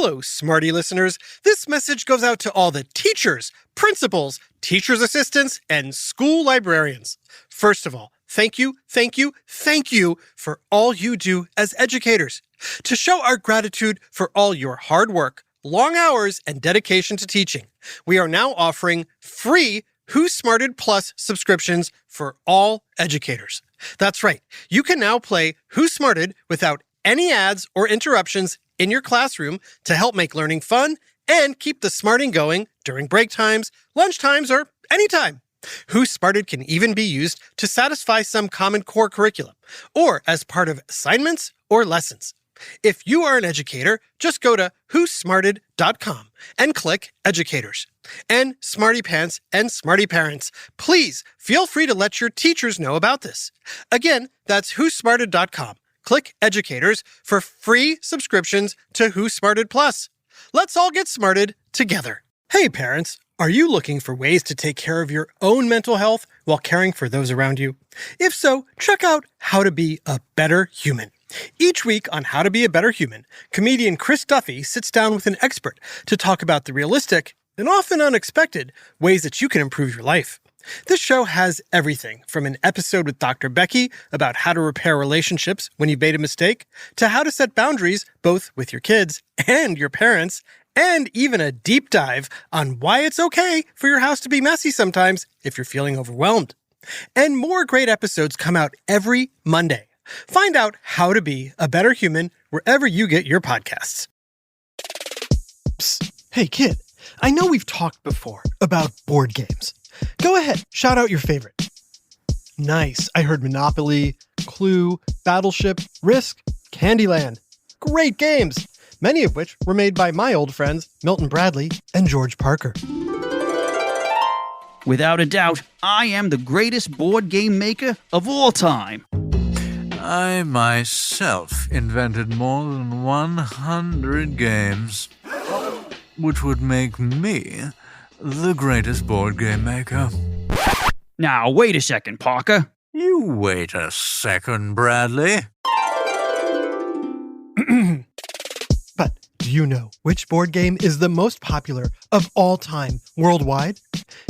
Hello, Smarty listeners. This message goes out to all the teachers, principals, teachers' assistants, and school librarians. First of all, thank you for all you do as educators. To show our gratitude for all your hard work, long hours, and dedication to teaching, we are now offering free Who Smarted Plus subscriptions for all educators. That's right. You can now play Who Smarted without any ads or interruptions in your classroom to help make learning fun and keep the smarting going during break times, lunch times, or anytime. Who Smarted can even be used to satisfy some Common Core curriculum or as part of assignments or lessons. If you are an educator, just go to whosmarted.com and click Educators. And Smarty Pants and Smarty Parents, please feel free to let your teachers know about this. Again, that's whosmarted.com. Click Educators for free subscriptions to Who Smarted Plus. Let's all get smarted together. Hey parents, are you looking for ways to take care of your own mental health while caring for those around you? If so, check out How to Be a Better Human. Each week on How to Be a Better Human, comedian Chris Duffy sits down with an expert to talk about the realistic and often unexpected ways that you can improve your life. This show has everything from an episode with Dr. Becky about how to repair relationships when you've made a mistake, to how to set boundaries both with your kids and your parents, and even a deep dive on why it's okay for your house to be messy sometimes if you're feeling overwhelmed. And more great episodes come out every Monday. Find out How to Be a Better Human wherever you get your podcasts. Psst. Hey kid, I know we've talked before about board games. Go ahead, shout out your favorite. Nice, I heard Monopoly, Clue, Battleship, Risk, Candyland. Great games, many of which were made by my old friends Milton Bradley and George Parker. Without a doubt, I am the greatest board game maker of all time. I myself invented more than 100 games, which would make me the greatest board game maker. Now, wait a second, Parker. You wait a second, Bradley. But do you know which board game is the most popular of all time worldwide?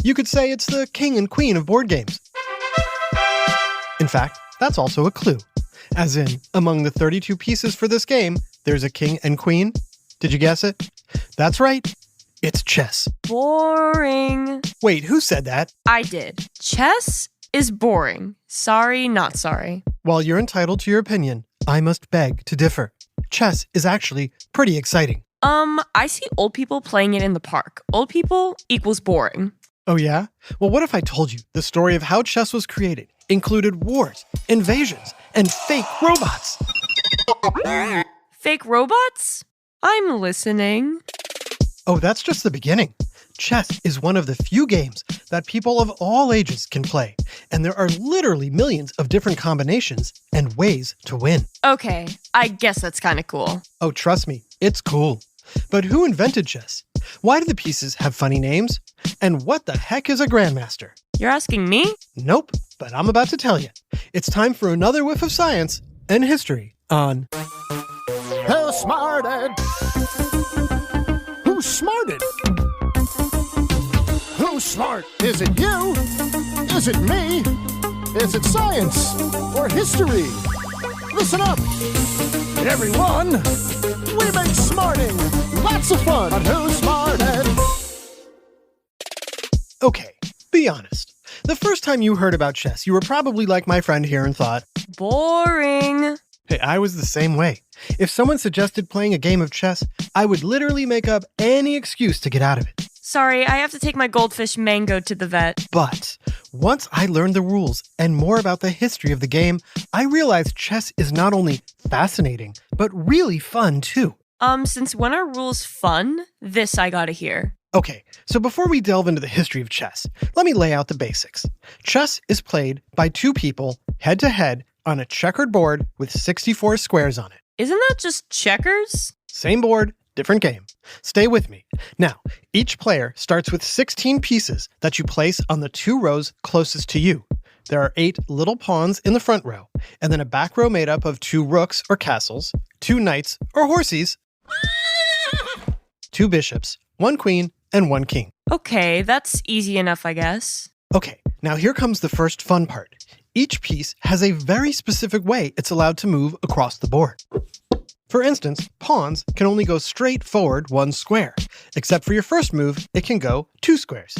You could say it's the king and queen of board games. In fact, that's also a clue. As in, among the 32 pieces for this game, there's a king and queen. Did you guess it? That's right. It's chess. Boring. Wait, who said that? I did. Chess is boring. Sorry, not sorry. While you're entitled to your opinion, I must beg to differ. Chess is actually pretty exciting. I see old people playing it in the park. Old people equals boring. Oh yeah? Well, what if I told you the story of how chess was created included wars, invasions, and fake robots? Fake robots? I'm listening. Oh, that's just the beginning. Chess is one of the few games that people of all ages can play, and there are literally millions of different combinations and ways to win. Okay, I guess that's kind of cool. Oh, trust me, it's cool. But who invented chess? Why do the pieces have funny names? And what the heck is a grandmaster? You're asking me? Nope, but I'm about to tell you. It's time for another whiff of science and history on Who Smarted? Who's smarted? Who's smart? Is it you? Is it me? Is it science or history? Listen up, everyone. We make smarting lots of fun on Who Smarted. Okay, be honest. The first time you heard about chess, you were probably like my friend here and thought, Boring. hey, I was the same way. If someone suggested playing a game of chess, I would literally make up any excuse to get out of it. Sorry, I have to take my goldfish Mango to the vet. But once I learned the rules and more about the history of the game, I realized chess is not only fascinating, but really fun too. Since when are rules fun? This I gotta hear. Okay, so before we delve into the history of chess, let me lay out the basics. Chess is played by two people, head to head, on a checkered board with 64 squares on it. Isn't that just checkers? Same board, different game. Stay with me. Now, each player starts with 16 pieces that you place on the two rows closest to you. There are 8 little pawns in the front row, and then a back row made up of 2 rooks or castles, 2 knights or horses, 2 bishops, 1 queen, and 1 king. Okay, that's easy enough, I guess. Okay, now here comes the first fun part. Each piece has a very specific way it's allowed to move across the board. For instance, pawns can only go straight forward 1 square, except for your first move, it can go 2 squares.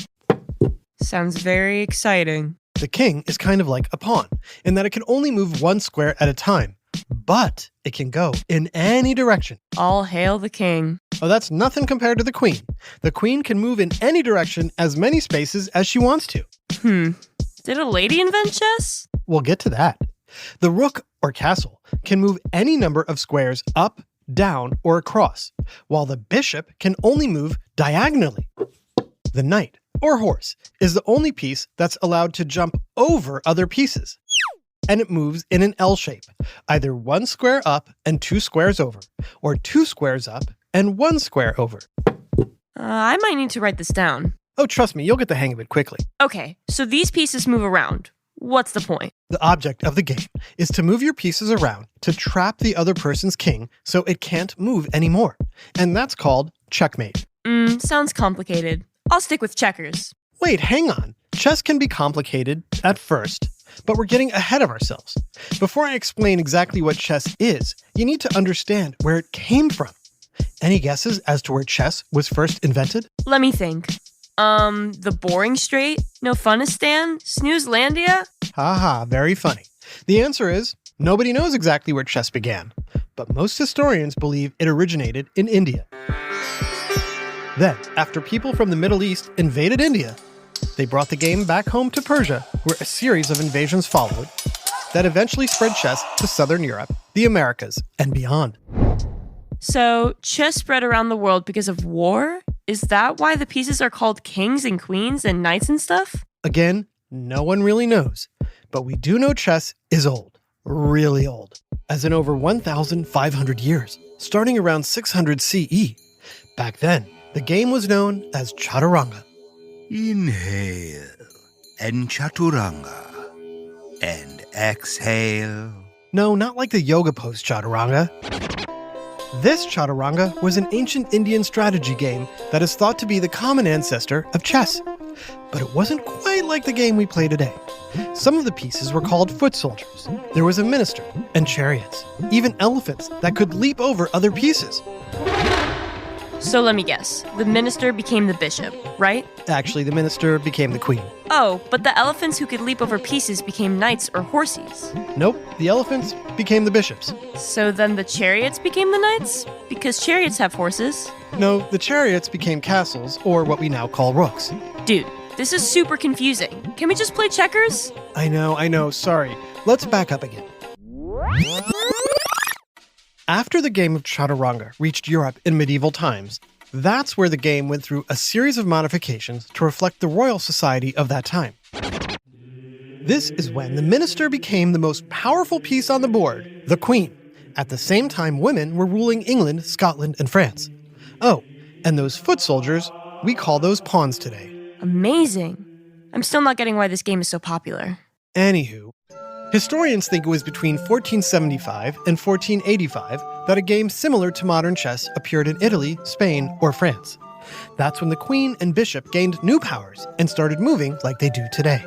Sounds very exciting. The king is kind of like a pawn, in that it can only move 1 square at a time, but it can go in any direction. All hail the king. Oh, that's nothing compared to the queen. The queen can move in any direction as many spaces as she wants to. Did a lady invent chess? We'll get to that. The rook, or castle, can move any number of squares up, down, or across, while the bishop can only move diagonally. The knight, or horse, is the only piece that's allowed to jump over other pieces. And it moves in an L shape, either 1 square up and 2 squares over, or 2 squares up and 1 square over. I might need to write this down. Oh, trust me, you'll get the hang of it quickly. Okay, so these pieces move around. What's the point? The object of the game is to move your pieces around to trap the other person's king so it can't move anymore. And that's called checkmate. Sounds complicated. I'll stick with checkers. Wait, hang on. Chess can be complicated at first, but we're getting ahead of ourselves. Before I explain exactly what chess is, you need to understand where it came from. Any guesses as to where chess was first invented? Let me think. The Boring Strait? No Funistan? Snoozelandia? Haha, very funny. The answer is nobody knows exactly where chess began, but most historians believe it originated in India. Then, after people from the Middle East invaded India, they brought the game back home to Persia, where a series of invasions followed that eventually spread chess to Southern Europe, the Americas, and beyond. So, chess spread around the world because of war? Is that why the pieces are called kings and queens and knights and stuff? Again, no one really knows, but we do know chess is old, really old, as in over 1,500 years, starting around 600 CE. Back then, the game was known as Chaturanga. Inhale and Chaturanga. And exhale. No, not like the yoga pose Chaturanga. This Chaturanga was an ancient Indian strategy game that is thought to be the common ancestor of chess. But it wasn't quite like the game we play today. Some of the pieces were called foot soldiers. There was a minister and chariots, even elephants that could leap over other pieces. So let me guess. The minister became the bishop, right? Actually, the minister became the queen. Oh, but the elephants who could leap over pieces became knights or horses. Nope, the elephants became the bishops. So then the chariots became the knights? Because chariots have horses. No, the chariots became castles, or what we now call rooks. Dude, this is super confusing. Can we just play checkers? I know, sorry. Let's back up again. After the game of Chaturanga reached Europe in medieval times, that's where the game went through a series of modifications to reflect the royal society of that time. This is when the minister became the most powerful piece on the board, the queen. At the same time, women were ruling England, Scotland, and France. Oh, and those foot soldiers, we call those pawns today. Amazing. I'm still not getting why this game is so popular. Anywho, historians think it was between 1475 and 1485 that a game similar to modern chess appeared in Italy, Spain, or France. That's when the queen and bishop gained new powers and started moving like they do today.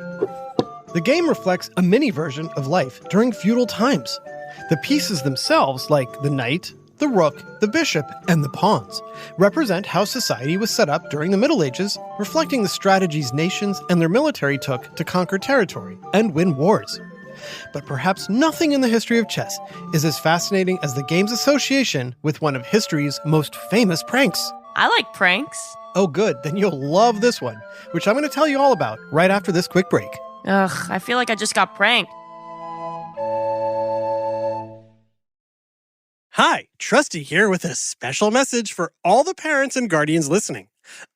The game reflects a mini version of life during feudal times. The pieces themselves, like the knight, the rook, the bishop, and the pawns, represent how society was set up during the Middle Ages, reflecting the strategies nations and their military took to conquer territory and win wars. But perhaps nothing in the history of chess is as fascinating as the game's association with one of history's most famous pranks. I like pranks. Oh good, then you'll love this one, which I'm going to tell you all about right after this quick break. Ugh, I feel like I just got pranked. Hi, Trusty here with a special message for all the parents and guardians listening.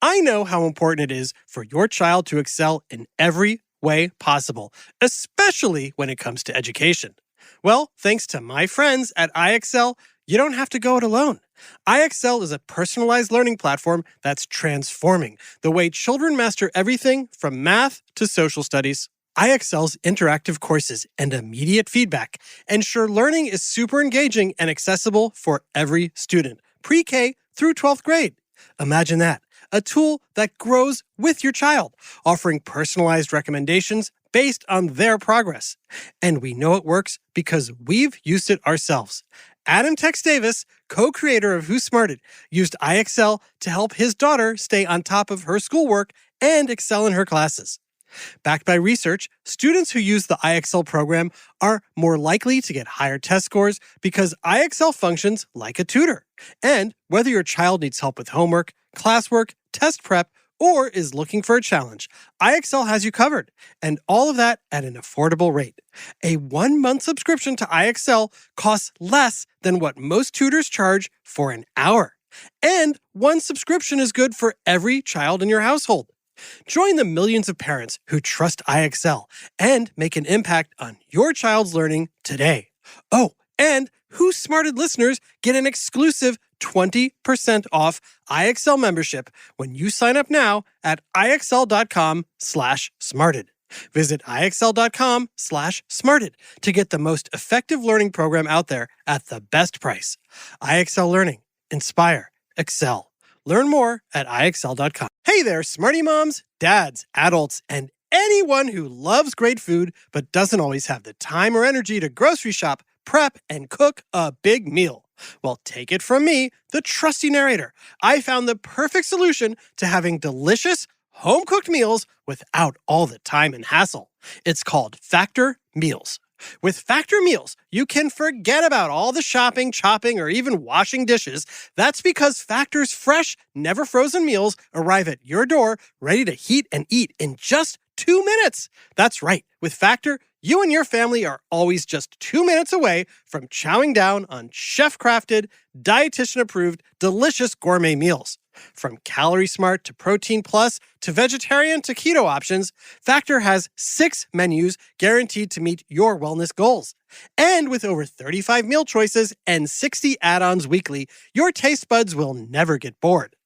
I know how important it is for your child to excel in every way possible, especially when it comes to education. Well, thanks to my friends at iExcel, you don't have to go it alone. iExcel is a personalized learning platform that's transforming the way children master everything from math to social studies. iExcel's interactive courses and immediate feedback ensure learning is super engaging and accessible for every student, pre-K through 12th grade. Imagine that. A tool that grows with your child, offering personalized recommendations based on their progress. And we know it works because we've used it ourselves. Adam Tex Davis, co-creator of Who Smarted, used IXL to help his daughter stay on top of her schoolwork and excel in her classes. Backed by research, students who use the IXL program are more likely to get higher test scores because IXL functions like a tutor. And whether your child needs help with homework, classwork, test prep, or is looking for a challenge, IXL has you covered, and all of that at an affordable rate. A 1-month subscription to IXL costs less than what most tutors charge for an hour. And one subscription is good for every child in your household. Join the millions of parents who trust IXL and make an impact on your child's learning today. Oh, and Who Smarted listeners get an exclusive 20% off IXL membership when you sign up now at IXL.com/smarted. Visit IXL.com/smarted to get the most effective learning program out there at the best price. IXL Learning. Inspire. Excel. Learn more at IXL.com. Hey there, smarty moms, dads, adults, and anyone who loves great food but doesn't always have the time or energy to grocery shop, prep, and cook a big meal. Well, take it from me, the trusty narrator. I found the perfect solution to having delicious, home-cooked meals without all the time and hassle. It's called Factor Meals. With Factor Meals, you can forget about all the shopping, chopping, or even washing dishes. That's because Factor's fresh, never frozen meals arrive at your door, ready to heat and eat in just 2 minutes. That's right. With Factor, you and your family are always just 2 minutes away from chowing down on chef-crafted, dietitian-approved, delicious gourmet meals. From Calorie Smart to Protein Plus to vegetarian to keto options, Factor has 6 menus guaranteed to meet your wellness goals. And with over 35 meal choices and 60 add-ons weekly, your taste buds will never get bored.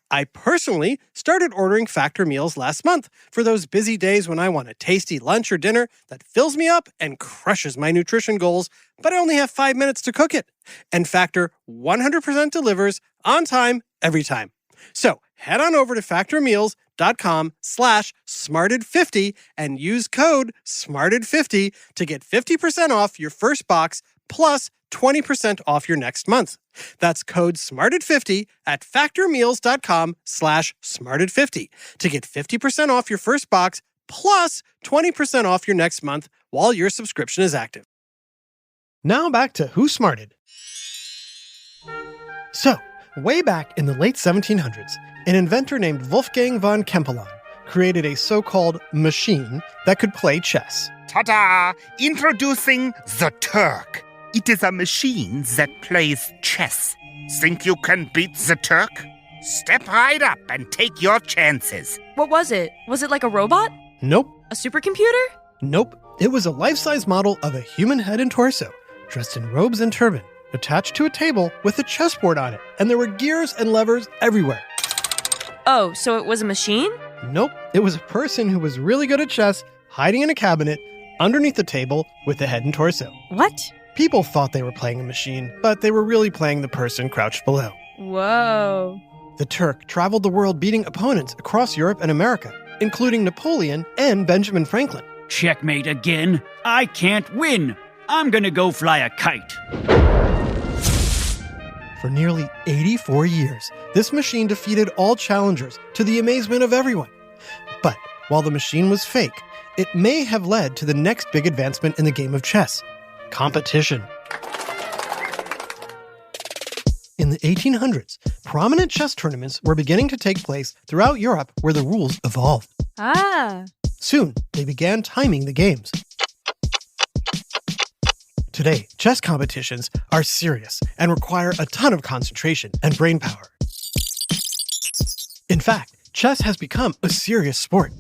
I personally started ordering Factor meals last month for those busy days when I want a tasty lunch or dinner that fills me up and crushes my nutrition goals, but I only have 5 minutes to cook it. And Factor 100% delivers on time, every time. So head on over to factormeals.com/smarted50 and use code SMARTED50 to get 50% off your first box plus 20% off your next month. That's code SMARTED50 at factormeals.com/smarted50 to get 50% off your first box plus 20% off your next month while your subscription is active. Now back to Who Smarted. So, way back in the late 1700s, an inventor named Wolfgang von Kempelen created a so-called machine that could play chess. Ta-da! Introducing the Turk. It is a machine that plays chess. Think you can beat the Turk? Step right up and take your chances. What was it? Was it like a robot? Nope. A supercomputer? Nope. It was a life-size model of a human head and torso, dressed in robes and turban, attached to a table with a chessboard on it, and there were gears and levers everywhere. Oh, so it was a machine? Nope. It was a person who was really good at chess, hiding in a cabinet, underneath the table, with the head and torso. What? People thought they were playing a machine, but they were really playing the person crouched below. Whoa. The Turk traveled the world beating opponents across Europe and America, including Napoleon and Benjamin Franklin. Checkmate again. I can't win. I'm gonna go fly a kite. For nearly 84 years, this machine defeated all challengers to the amazement of everyone. But while the machine was fake, it may have led to the next big advancement in the game of chess: competition. In the 1800s, prominent chess tournaments were beginning to take place throughout Europe where the rules evolved. Ah. Soon, they began timing the games. Today, chess competitions are serious and require a ton of concentration and brain power. In fact, chess has become a serious sport.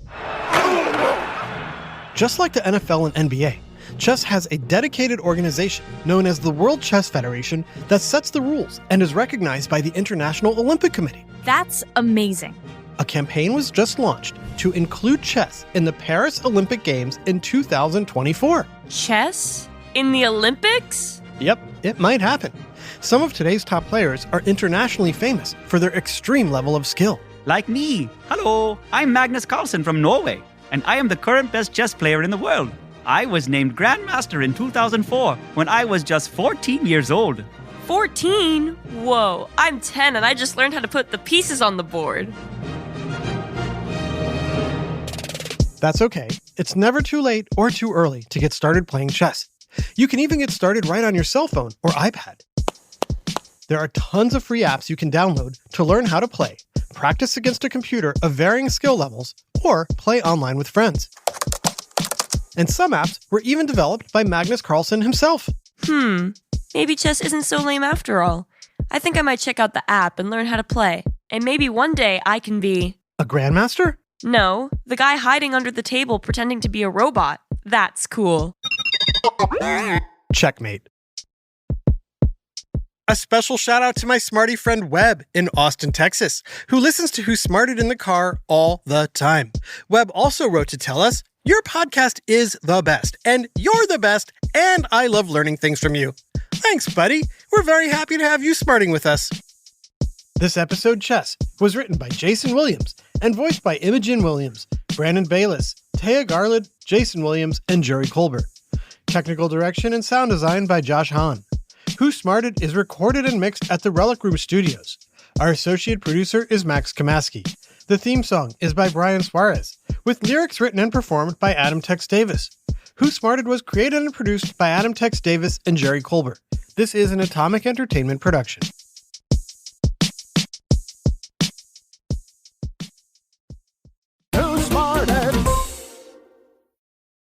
Just like the NFL and NBA, chess has a dedicated organization known as the World Chess Federation that sets the rules and is recognized by the International Olympic Committee. That's amazing. A campaign was just launched to include chess in the Paris Olympic Games in 2024. Chess? In the Olympics? Yep, it might happen. Some of today's top players are internationally famous for their extreme level of skill. Like me. Hello, I'm Magnus Carlsen from Norway, and I am the current best chess player in the world. I was named Grandmaster in 2004 when I was just 14 years old. 14? Whoa, I'm 10 and I just learned how to put the pieces on the board. That's okay. It's never too late or too early to get started playing chess. You can even get started right on your cell phone or iPad. There are tons of free apps you can download to learn how to play, practice against a computer of varying skill levels, or play online with friends. And some apps were even developed by Magnus Carlsen himself. Maybe chess isn't so lame after all. I think I might check out the app and learn how to play. And maybe one day I can be... A grandmaster? No, the guy hiding under the table pretending to be a robot. That's cool. Checkmate. A special shout out to my smarty friend Webb in Austin, Texas, who listens to Who Smarted in the car all the time. Webb also wrote to tell us, your podcast is the best, and you're the best, and I love learning things from you. Thanks, buddy. We're very happy to have you smarting with us. This episode, Chess, was written by Jason Williams and voiced by Imogen Williams, Brandon Bayless, Taya Garland, Jason Williams, and Jerry Colbert. Technical direction and sound design by Josh Hahn. Who Smarted is recorded and mixed at the Relic Room Studios. Our associate producer is Max Kamaski. The theme song is by Brian Suarez, with lyrics written and performed by Adam Tex Davis. Who Smarted was created and produced by Adam Tex Davis and Jerry Colbert. This is an Atomic Entertainment production.